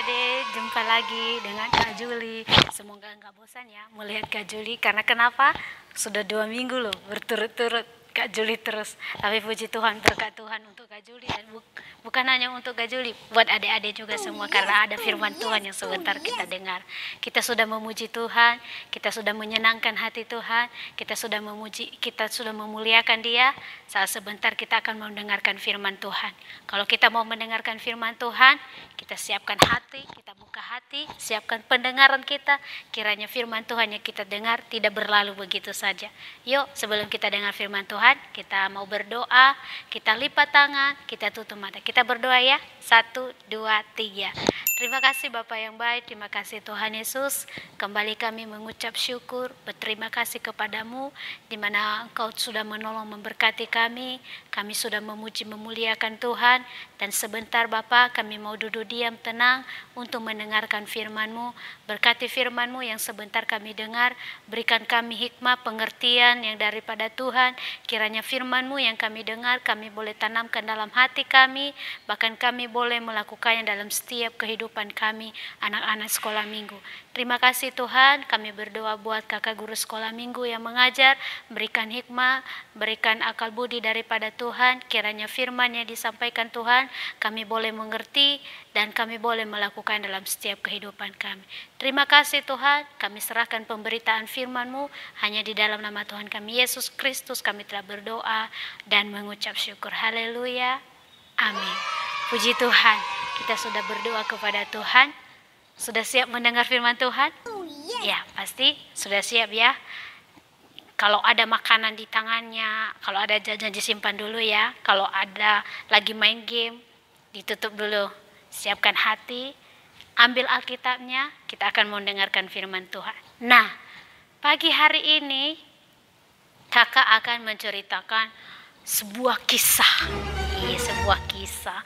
adik-adik, jumpa lagi dengan Kak Juli. Semoga nggak bosan ya melihat Kak Juli, karena kenapa? Sudah 2 minggu loh berturut-turut Kak Juli terus. Tapi puji Tuhan, berkat Tuhan untuk Kak Juli, dan bukan hanya untuk Kak Juli, buat adik-adik juga semua, karena ada firman Tuhan yang sebentar kita dengar. Kita sudah memuji Tuhan, kita sudah menyenangkan hati Tuhan, kita sudah memuji, kita sudah memuliakan Dia. Saat sebentar kita akan mendengarkan firman Tuhan. Kalau kita mau mendengarkan firman Tuhan, kita siapkan hati, kita buka hati, siapkan pendengaran kita. Kiranya firman Tuhan yang kita dengar tidak berlalu begitu saja. Yuk, sebelum kita dengar firman Tuhan, kita mau berdoa, kita lipat tangan, kita tutup mata. Kita berdoa ya. 1, 2, 3. Terima kasih Bapak yang baik, terima kasih Tuhan Yesus. Kembali kami mengucap syukur, berterima kasih kepadamu, di mana Engkau sudah menolong memberkati kami. Kami sudah memuji memuliakan Tuhan, dan sebentar Bapak kami mau duduk diam tenang untuk mendengarkan firman-Mu. Berkati firman-Mu yang sebentar kami dengar, berikan kami hikmah pengertian yang daripada Tuhan. Kiranya firman-Mu yang kami dengar, kami boleh tanamkan dalam hati kami, bahkan kami boleh melakukannya dalam setiap kehidupan kami, anak-anak sekolah minggu. Terima kasih Tuhan, kami berdoa buat kakak guru sekolah minggu yang mengajar, berikan hikmah, berikan akal budi daripada Tuhan. Kiranya firman yang disampaikan Tuhan, kami boleh mengerti dan kami boleh melakukan dalam setiap kehidupan kami. Terima kasih Tuhan, kami serahkan pemberitaan firman-Mu hanya di dalam nama Tuhan kami Yesus Kristus kami telah berdoa dan mengucap syukur. Haleluya, amin. Puji Tuhan, kita sudah berdoa kepada Tuhan. Sudah siap mendengar firman Tuhan? Ya, pasti sudah siap ya. Kalau ada makanan di tangannya, kalau ada jajan disimpan dulu ya. Kalau ada lagi main game, ditutup dulu. Siapkan hati, ambil Alkitabnya, kita akan mendengarkan firman Tuhan. Nah, pagi hari ini kakak akan menceritakan sebuah kisah. Iya, sebuah kisah.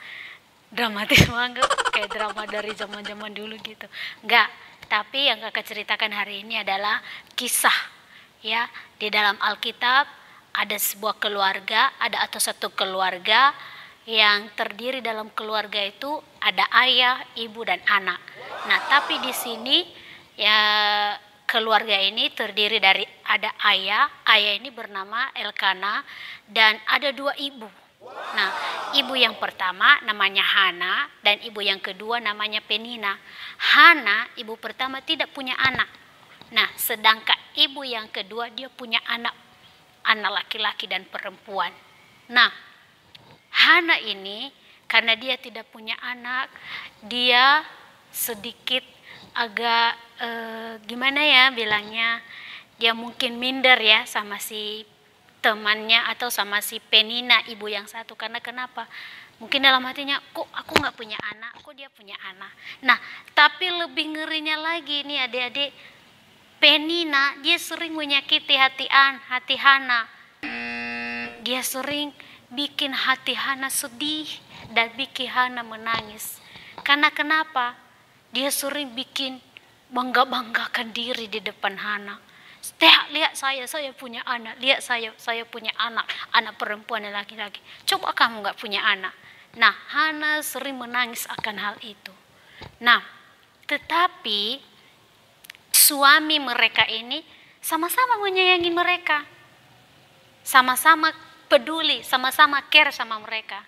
Dramatis banget, kayak drama dari zaman-zaman dulu gitu. Enggak, tapi yang kakak ceritakan hari ini adalah kisah. Ya, di dalam Alkitab ada sebuah keluarga, ada satu keluarga yang terdiri dalam keluarga itu ada ayah, ibu dan anak. Nah, tapi di sini ya keluarga ini terdiri dari ada ayah ini bernama Elkana, dan ada 2 ibu. Nah, ibu yang pertama namanya Hana dan ibu yang kedua namanya Penina. Hana, ibu pertama tidak punya anak. Nah, sedangkan ibu yang kedua dia punya anak laki-laki dan perempuan. Nah, Hana ini karena dia tidak punya anak, dia sedikit agak gimana ya bilangnya, dia mungkin minder ya sama si temannya atau sama si Penina, ibu yang satu. Karena kenapa? Mungkin dalam hatinya, kok aku nggak punya anak, kok dia punya anak. Nah, tapi lebih ngerinya lagi nih adik-adik, Penina dia sering menyakiti hati Hana. Dia sering bikin hati Hana sedih dan bikin Hana menangis. Karena kenapa? Dia sering bikin bangga-banggakan diri di depan Hana. Lihat saya punya anak, lihat saya punya anak perempuan dan laki-laki. Coba kamu nggak punya anak. Nah, Hana sering menangis akan hal itu. Nah, tetapi suami mereka ini sama-sama menyayangi mereka, sama-sama peduli, sama-sama care sama mereka.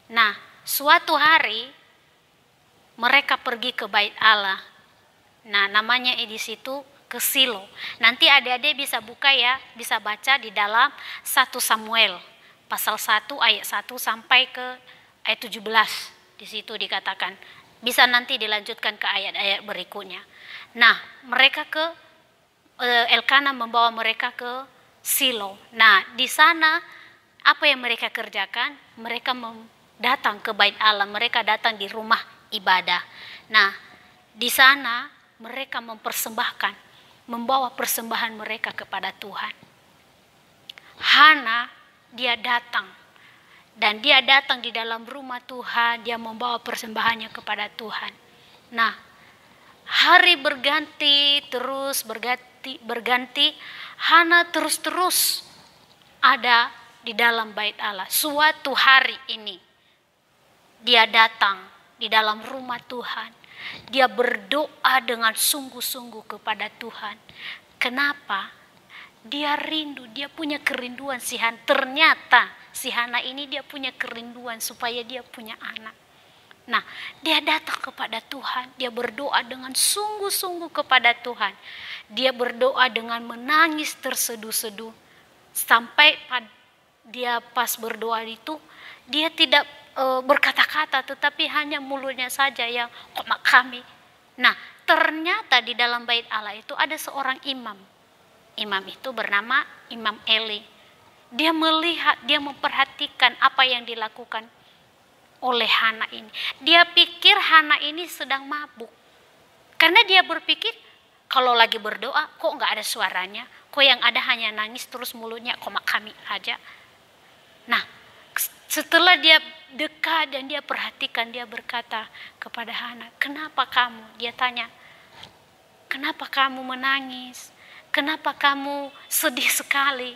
Nah, suatu hari mereka pergi ke Bait Allah. Nah, namanya di situ ke Silo. Nanti adik-adik bisa buka ya, bisa baca di dalam 1 Samuel pasal 1 ayat 1 sampai ke ayat 17. Di situ dikatakan. Bisa nanti dilanjutkan ke ayat-ayat berikutnya. Nah, mereka Elkana membawa mereka ke Silo. Nah, di sana apa yang mereka kerjakan? Mereka datang ke Bait Allah, mereka datang di rumah ibadah. Nah, di sana mereka membawa persembahan mereka kepada Tuhan. Hana dia datang, dan dia datang di dalam rumah Tuhan, dia membawa persembahannya kepada Tuhan. Nah, hari berganti, Hana terus ada di dalam Bait Allah. Suatu hari ini dia datang di dalam rumah Tuhan, Dia berdoa dengan sungguh-sungguh kepada Tuhan. Kenapa? Dia rindu, dia punya kerinduan si Hana. Ternyata si Hana ini dia punya kerinduan supaya dia punya anak. Nah, dia datang kepada Tuhan, dia berdoa dengan sungguh-sungguh kepada Tuhan. Dia berdoa dengan menangis terseduh-seduh. Sampai dia pas berdoa itu, dia tidak berkata-kata, tetapi hanya mulutnya saja yang kami. Nah, ternyata di dalam bait Allah itu ada seorang imam. Imam itu bernama Imam Eli. Dia melihat, dia memperhatikan apa yang dilakukan oleh Hana ini. Dia pikir Hana ini sedang mabuk. Karena dia berpikir kalau lagi berdoa kok nggak ada suaranya. Kok yang ada hanya nangis terus mulutnya kami aja. Nah, setelah dia dekat dan dia perhatikan, dia berkata kepada Hana, "Kenapa kamu?" Dia tanya, "Kenapa kamu menangis? Kenapa kamu sedih sekali?"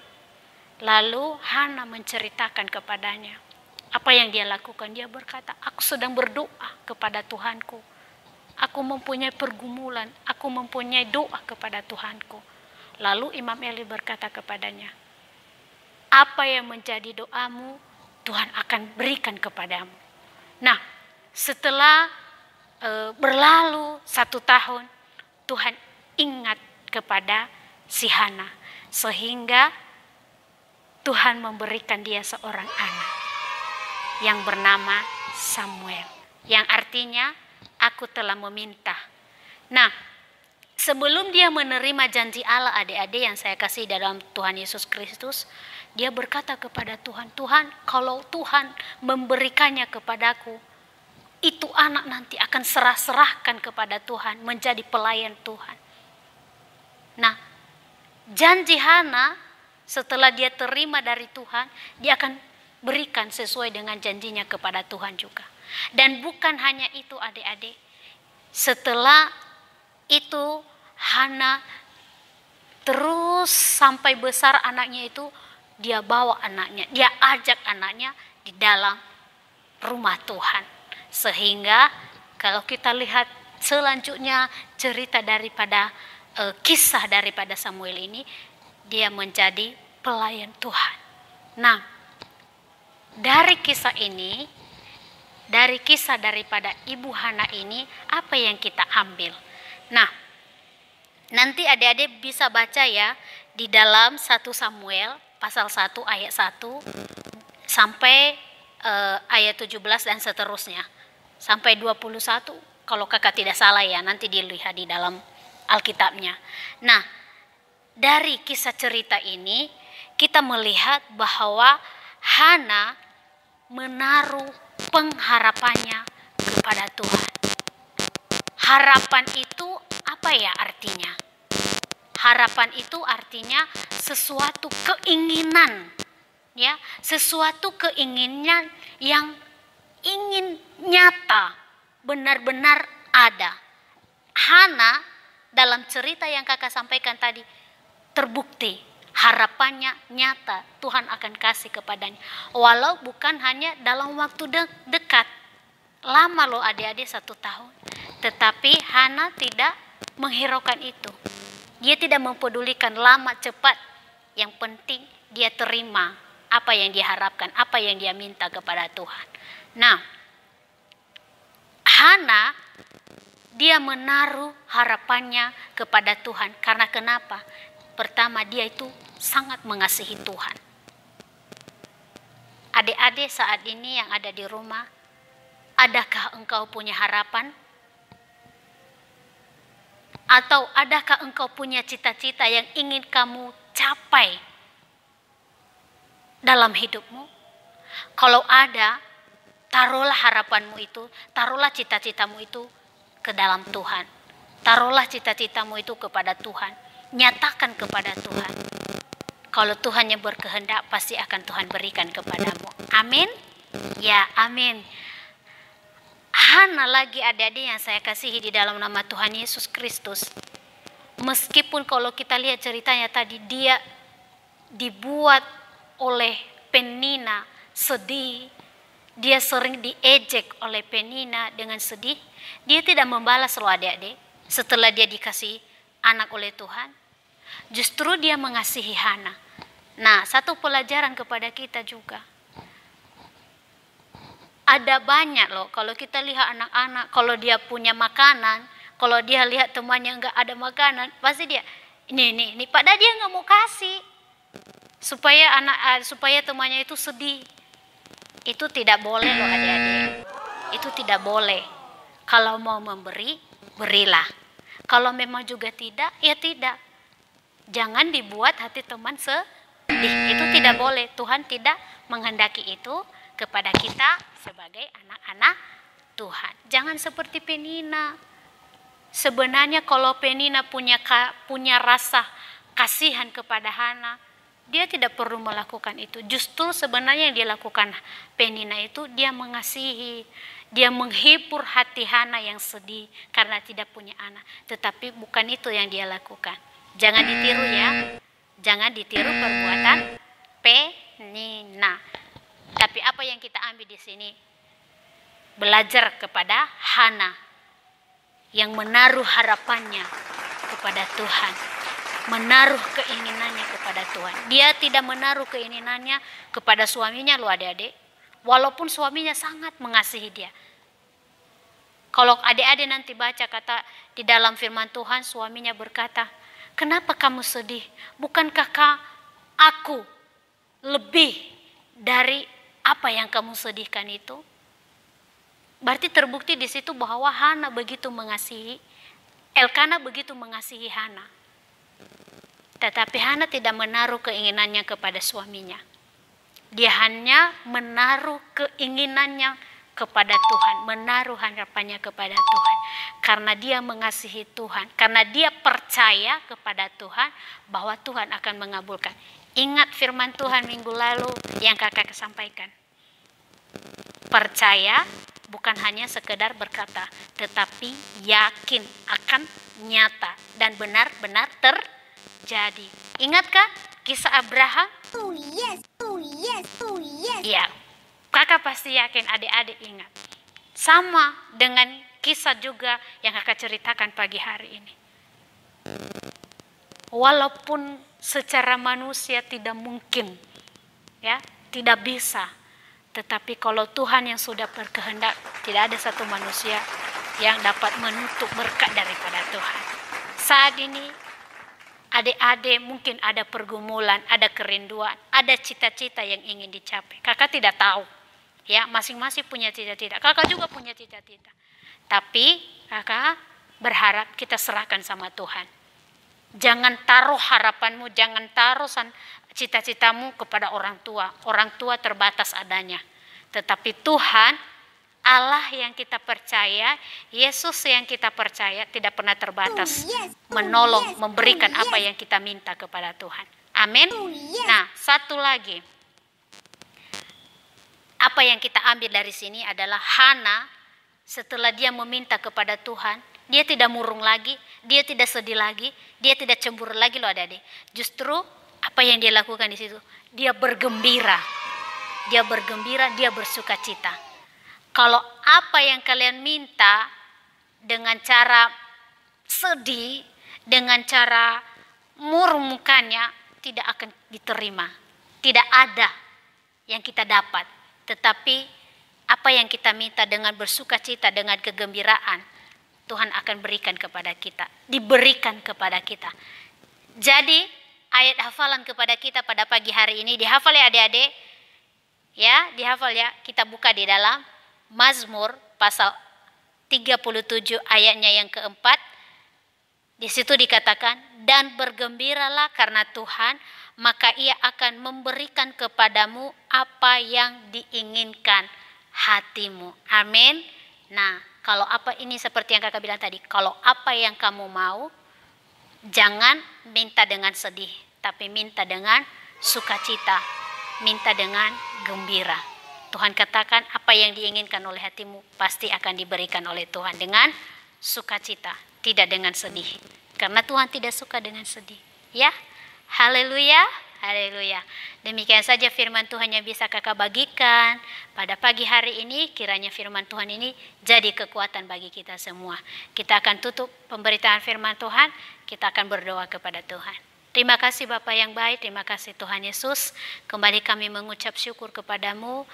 Lalu Hana menceritakan kepadanya apa yang dia lakukan. Dia berkata, "Aku sedang berdoa kepada Tuhanku. Aku mempunyai pergumulan, aku mempunyai doa kepada Tuhanku." Lalu Imam Eli berkata kepadanya, "Apa yang menjadi doamu, Tuhan akan berikan kepadamu." Nah, setelah berlalu 1 tahun, Tuhan ingat kepada si Hana, sehingga Tuhan memberikan dia seorang anak yang bernama Samuel, yang artinya aku telah meminta. Nah, sebelum dia menerima janji Allah, adik-adik yang saya kasih dalam Tuhan Yesus Kristus, dia berkata kepada Tuhan, "Tuhan, kalau Tuhan memberikannya kepadaku, itu anak nanti akan serahkan kepada Tuhan, menjadi pelayan Tuhan." Nah, janji Hana setelah dia terima dari Tuhan, dia akan berikan sesuai dengan janjinya kepada Tuhan juga. Dan bukan hanya itu, adik-adik. Setelah itu Hana terus sampai besar anaknya itu, dia bawa anaknya, dia ajak anaknya di dalam rumah Tuhan. Sehingga kalau kita lihat selanjutnya cerita daripada kisah daripada Samuel ini, dia menjadi pelayan Tuhan. Nah, dari kisah ini, dari kisah daripada Ibu Hana ini, apa yang kita ambil? Nah, nanti adik-adik bisa baca ya di dalam 1 Samuel pasal 1 ayat 1 sampai ayat 17 dan seterusnya. Sampai 21 kalau kakak tidak salah ya, nanti dilihat di dalam Alkitabnya. Nah, dari kisah cerita ini kita melihat bahwa Hana menaruh pengharapannya kepada Tuhan. Harapan itu apa ya artinya? Harapan itu artinya sesuatu keinginan, ya, sesuatu keinginan yang ingin nyata, benar-benar ada. Hana dalam cerita yang kakak sampaikan tadi terbukti harapannya nyata, Tuhan akan kasih kepadanya. Walau bukan hanya dalam waktu dekat, lama loh adik-adik 1 tahun. Tetapi Hana tidak menghiraukan itu. Dia tidak mempedulikan lama cepat. Yang penting dia terima apa yang dia harapkan, apa yang dia minta kepada Tuhan. Nah, Hana dia menaruh harapannya kepada Tuhan. Karena kenapa? Pertama, dia itu sangat mengasihi Tuhan. Adik-adik saat ini yang ada di rumah, adakah engkau punya harapan? Atau adakah engkau punya cita-cita yang ingin kamu capai dalam hidupmu? Kalau ada, taruhlah harapanmu itu, taruhlah cita-citamu itu ke dalam Tuhan. Taruhlah cita-citamu itu kepada Tuhan. Nyatakan kepada Tuhan. Kalau Tuhan yang berkehendak, pasti akan Tuhan berikan kepadamu. Amin. Ya, amin. Hana lagi adik-adik yang saya kasihi di dalam nama Tuhan Yesus Kristus. Meskipun kalau kita lihat ceritanya tadi, dia dibuat oleh Penina sedih, dia sering diejek oleh Penina dengan sedih, dia tidak membalas loh adik-adik. Setelah dia dikasih anak oleh Tuhan, justru dia mengasihi Hana. Nah, satu pelajaran kepada kita juga. Ada banyak loh, kalau kita lihat anak-anak, kalau dia punya makanan, kalau dia lihat temannya enggak ada makanan, pasti dia, ini, padahal dia nggak mau kasih. Supaya temannya itu sedih. Itu tidak boleh loh adik-adik. Itu tidak boleh. Kalau mau memberi, berilah. Kalau memang juga tidak, ya tidak. Jangan dibuat hati teman sedih. Itu tidak boleh. Tuhan tidak menghendaki itu kepada kita sebagai anak-anak Tuhan. Jangan seperti Penina. Sebenarnya kalau Penina punya rasa kasihan kepada Hana, dia tidak perlu melakukan itu. Justru sebenarnya yang dilakukan Penina itu dia mengasihi, dia menghibur hati Hana yang sedih karena tidak punya anak. Tetapi bukan itu yang dia lakukan. Jangan ditiru ya. Jangan ditiru perbuatan Penina. Tapi apa yang kita ambil di sini? Belajar kepada Hana yang menaruh harapannya kepada Tuhan. Menaruh keinginannya kepada Tuhan. Dia tidak menaruh keinginannya kepada suaminya loh adik-adik. Walaupun suaminya sangat mengasihi dia. Kalau adik-adik nanti baca kata di dalam firman Tuhan, suaminya berkata, kenapa kamu sedih? Bukankah aku lebih dari apa yang kamu sedihkan itu? Berarti terbukti di situ bahwa Hana begitu mengasihi, Elkana begitu mengasihi Hana. Tetapi Hana tidak menaruh keinginannya kepada suaminya. Dia hanya menaruh keinginannya kepada Tuhan, menaruh harapannya kepada Tuhan. Karena dia mengasihi Tuhan, karena dia percaya kepada Tuhan bahwa Tuhan akan mengabulkan. Ingat firman Tuhan minggu lalu yang kakak sampaikan. Percaya bukan hanya sekedar berkata, tetapi yakin akan nyata dan benar-benar terjadi. Ingatkah kisah Abraham? Oh yes, oh yes, oh yes. Ya, kakak pasti yakin adik-adik ingat. Sama dengan kisah juga yang kakak ceritakan pagi hari ini. Walaupun secara manusia tidak mungkin, ya, tidak bisa. Tetapi kalau Tuhan yang sudah berkehendak, tidak ada satu manusia yang dapat menutup berkat daripada Tuhan. Saat ini, adik-adik mungkin ada pergumulan, ada kerinduan, ada cita-cita yang ingin dicapai. Kakak tidak tahu, ya, masing-masing punya cita-cita. Kakak juga punya cita-cita. Tapi kakak berharap kita serahkan sama Tuhan. Jangan taruh harapanmu, jangan taruh cita-citamu kepada orang tua. Orang tua terbatas adanya. Tetapi Tuhan, Allah yang kita percaya, Yesus yang kita percaya tidak pernah terbatas. Menolong, memberikan apa yang kita minta kepada Tuhan. Amin. Nah, satu lagi. Apa yang kita ambil dari sini adalah Hana setelah dia meminta kepada Tuhan, dia tidak murung lagi, dia tidak sedih lagi, dia tidak cemburu lagi loh adik-adik. Justru apa yang dia lakukan di situ? Dia bergembira. Dia bergembira, dia bersuka cita. Kalau apa yang kalian minta dengan cara sedih, dengan cara murung mukanya, tidak akan diterima. Tidak ada yang kita dapat. Tetapi apa yang kita minta dengan bersuka cita, dengan kegembiraan, Tuhan akan berikan kepada kita. Diberikan kepada kita. Jadi ayat hafalan kepada kita pada pagi hari ini, dihafal ya adik-adik. Ya, dihafal ya. Kita buka di dalam Mazmur pasal 37 ayatnya yang keempat. Di situ dikatakan, dan bergembiralah karena Tuhan, maka ia akan memberikan kepadamu apa yang diinginkan hatimu. Amin. Nah, kalau apa ini seperti yang kakak bilang tadi, kalau apa yang kamu mau, jangan minta dengan sedih, tapi minta dengan sukacita, minta dengan gembira. Tuhan katakan apa yang diinginkan oleh hatimu pasti akan diberikan oleh Tuhan dengan sukacita, tidak dengan sedih. Karena Tuhan tidak suka dengan sedih. Ya, haleluya. Haleluya. Demikian saja firman Tuhan yang bisa kakak bagikan pada pagi hari ini. Kiranya firman Tuhan ini jadi kekuatan bagi kita semua. Kita akan tutup pemberitaan firman Tuhan. Kita akan berdoa kepada Tuhan. Terima kasih Bapa yang baik. Terima kasih Tuhan Yesus. Kembali kami mengucap syukur kepadamu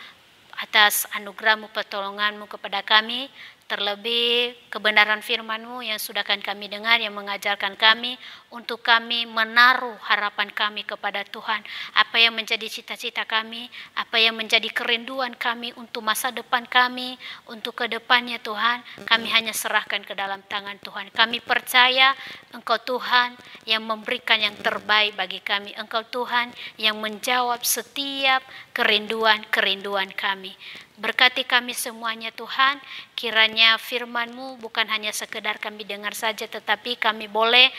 atas anugerah-Mu, pertolongan-Mu kepada kami. Terlebih kebenaran firman-Mu yang sudah akan kami dengar, yang mengajarkan kami untuk kami menaruh harapan kami kepada Tuhan. Apa yang menjadi cita-cita kami, apa yang menjadi kerinduan kami untuk masa depan kami, untuk ke depannya Tuhan, kami hanya serahkan ke dalam tangan Tuhan. Kami percaya Engkau Tuhan yang memberikan yang terbaik bagi kami. Engkau Tuhan yang menjawab setiap kerinduan-kerinduan kami. Berkati kami semuanya Tuhan, kiranya firman-Mu bukan hanya sekedar kami dengar saja, tetapi kami boleh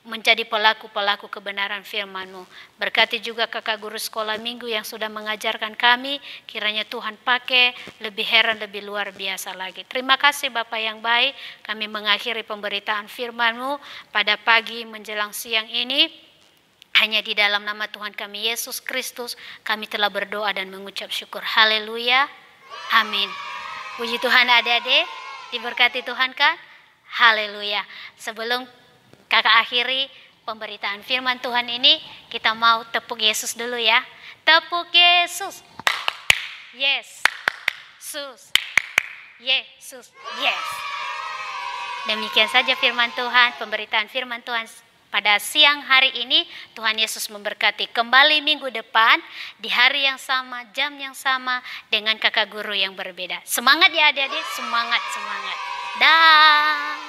menjadi pelaku-pelaku kebenaran firman-Mu. Berkati juga kakak guru sekolah minggu yang sudah mengajarkan kami, kiranya Tuhan pakai lebih heran, lebih luar biasa lagi. Terima kasih Bapa yang baik, kami mengakhiri pemberitaan firman-Mu pada pagi menjelang siang ini. Hanya di dalam nama Tuhan kami Yesus Kristus, kami telah berdoa dan mengucap syukur. Haleluya. Amin. Puji Tuhan adik-adik, diberkati Tuhan kan? Haleluya. Sebelum kakak akhiri pemberitaan firman Tuhan ini, kita mau tepuk Yesus dulu ya. Tepuk Yesus. Yes. Sus. Yesus. Yes. Demikian saja firman Tuhan, pemberitaan firman Tuhan pada siang hari ini. Tuhan Yesus memberkati. Kembali minggu depan di hari yang sama, jam yang sama dengan kakak guru yang berbeda. Semangat ya adik-adik, semangat. Dah.